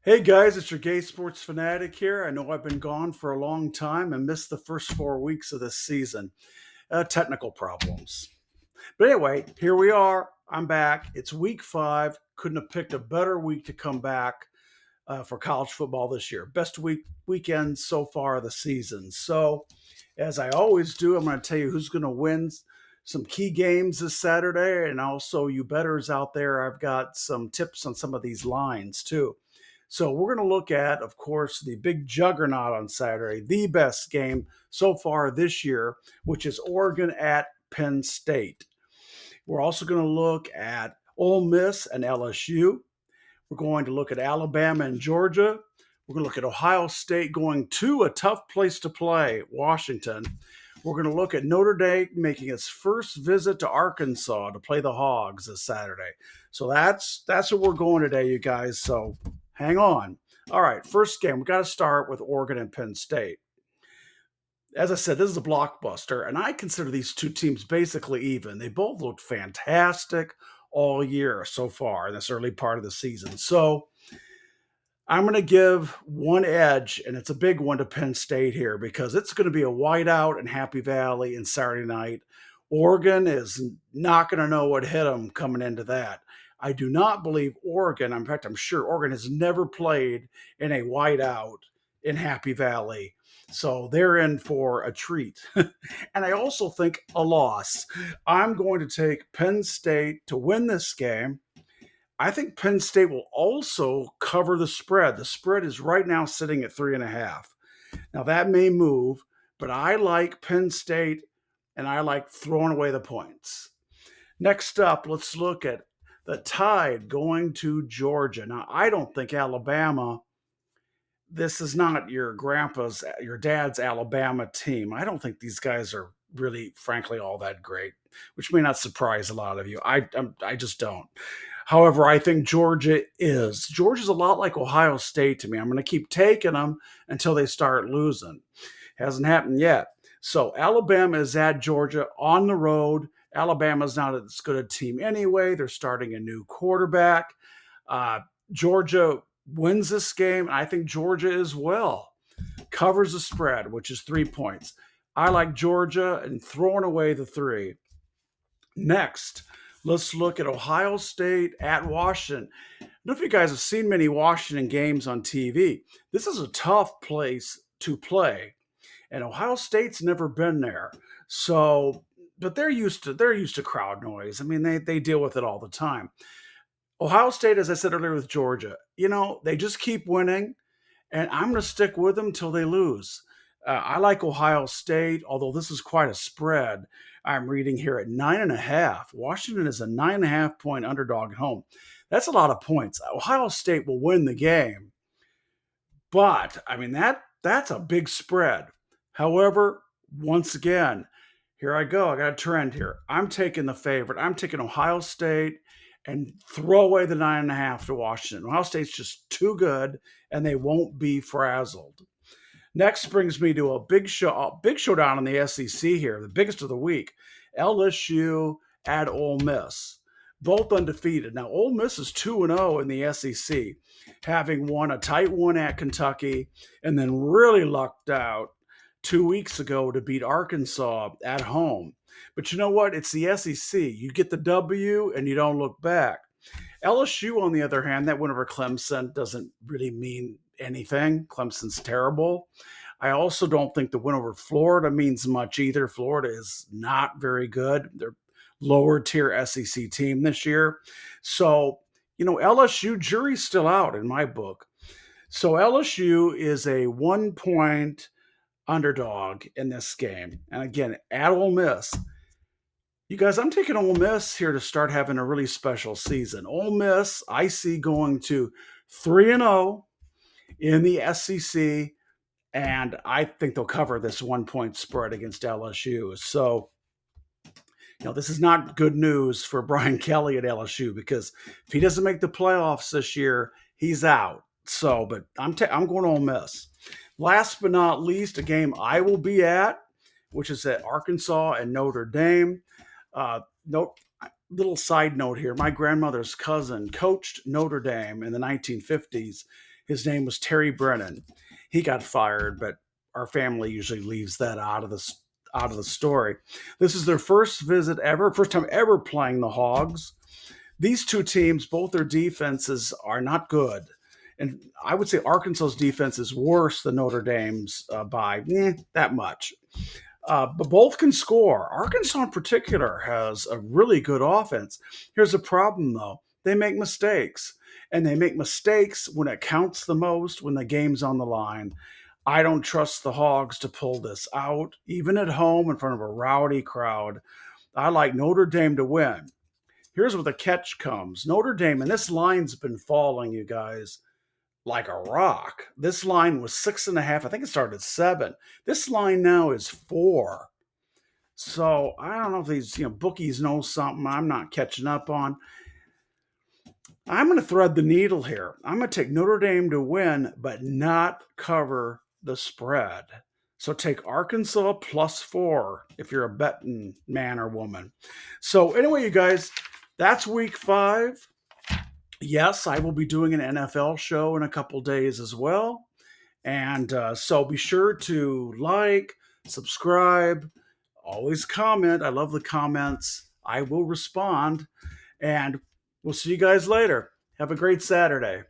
Hey guys, it's your gay sports fanatic here. I know I've been gone for a long time and missed the first 4 weeks of this season. Technical problems. But anyway, here we are. I'm back. It's week 5. Couldn't have picked a better week to come back for college football this year. Best weekend so far of the season. So, as I always do, I'm going to tell you who's going to win some key games this Saturday, and also you bettors out there. I've got some tips on some of these lines too. So we're going to look at, of course, the big juggernaut on Saturday, the best game so far this year, which is Oregon at Penn State. We're also going to look at Ole Miss and LSU. We're going to look at Alabama and Georgia. We're going to look at Ohio State going to a tough place to play, Washington. We're going to look at Notre Dame making its first visit to Arkansas to play the Hogs this Saturday. So that's where we're going today, you guys. So hang on. All right, first game, we got to start with Oregon and Penn State. As I said, this is a blockbuster, and I consider these two teams basically even. They both looked fantastic all year so far in this early part of the season. So I'm going to give one edge, and it's a big one to Penn State here because it's going to be a whiteout in Happy Valley and Saturday night. Oregon is not going to know what hit them coming into that. I do not believe Oregon, in fact, I'm sure Oregon has never played in a whiteout in Happy Valley. So they're in for a treat. And I also think a loss. I'm going to take Penn State to win this game. I think Penn State will also cover the spread. The spread is right now sitting at 3.5. Now that may move, but I like Penn State and I like throwing away the points. Next up, let's look at the Tide going to Georgia. Now, I don't think Alabama, this is not your dad's Alabama team. I don't think these guys are really, frankly, all that great, which may not surprise a lot of you. I just don't. However, I think Georgia is. Georgia's a lot like Ohio State to me. I'm going to keep taking them until they start losing. Hasn't happened yet. So Alabama is at Georgia on the road. Alabama's not as good a team anyway. They're starting a new quarterback. Georgia wins this game. I think Georgia as well covers the spread, which is 3 points. I like Georgia and throwing away the 3. Next, let's look at Ohio State at Washington. I don't know if you guys have seen many Washington games on TV. This is a tough place to play, and Ohio State's never been there. So, but they're used to crowd noise. I mean, they deal with it all the time. Ohio State, as I said earlier with Georgia, they just keep winning, and I'm going to stick with them till they lose. I like Ohio State, although this is quite a spread. I'm reading here at 9.5. Washington is a 9.5 point underdog at home. That's a lot of points. Ohio State will win the game, but I mean that's a big spread. However, once again, here I go. I got a trend here. I'm taking the favorite. I'm taking Ohio State and throw away the 9.5 to Washington. Ohio State's just too good, and they won't be frazzled. Next brings me to a big showdown in the SEC here, the biggest of the week. LSU at Ole Miss, both undefeated. Now, Ole Miss is 2-0 in the SEC, having won a tight one at Kentucky and then really lucked out 2 weeks ago to beat Arkansas at home. But you know what? It's the SEC. You get the W and you don't look back. LSU, on the other hand, that win over Clemson doesn't really mean anything. Clemson's terrible. I also don't think the win over Florida means much either. Florida is not very good. They're lower tier SEC team this year. So, LSU, jury's still out in my book. So LSU is a 1 point underdog in this game. And again, at Ole Miss. You guys, I'm taking Ole Miss here to start having a really special season. Ole Miss, I see going to 3-0 in the SEC, and I think they'll cover this 1 point spread against LSU. So, this is not good news for Brian Kelly at LSU because if he doesn't make the playoffs this year, he's out. So, but I'm going to Ole Miss. Last but not least, a game I will be at, which is at Arkansas and Notre Dame. little side note here. My grandmother's cousin coached Notre Dame in the 1950s. His name was Terry Brennan. He got fired, but our family usually leaves that out of the story. This is their first visit ever, first time ever playing the Hogs. These two teams, both their defenses are not good. And I would say Arkansas's defense is worse than Notre Dame's by that much. But both can score. Arkansas, in particular, has a really good offense. Here's the problem, though: they make mistakes, and they make mistakes when it counts the most, when the game's on the line. I don't trust the Hogs to pull this out, even at home in front of a rowdy crowd. I like Notre Dame to win. Here's where the catch comes. Notre Dame, and this line's been falling, you guys, like a rock. This line was 6.5. I think it started at 7. This line now is 4. So I don't know if these bookies know something I'm not catching up on. I'm going to thread the needle here. I'm going to take Notre Dame to win, but not cover the spread. So take Arkansas +4 if you're a betting man or woman. So anyway, you guys, that's week 5. Yes, I will be doing an NFL show in a couple days as well. And so be sure to like, subscribe, always comment. I love the comments. I will respond. And we'll see you guys later. Have a great Saturday.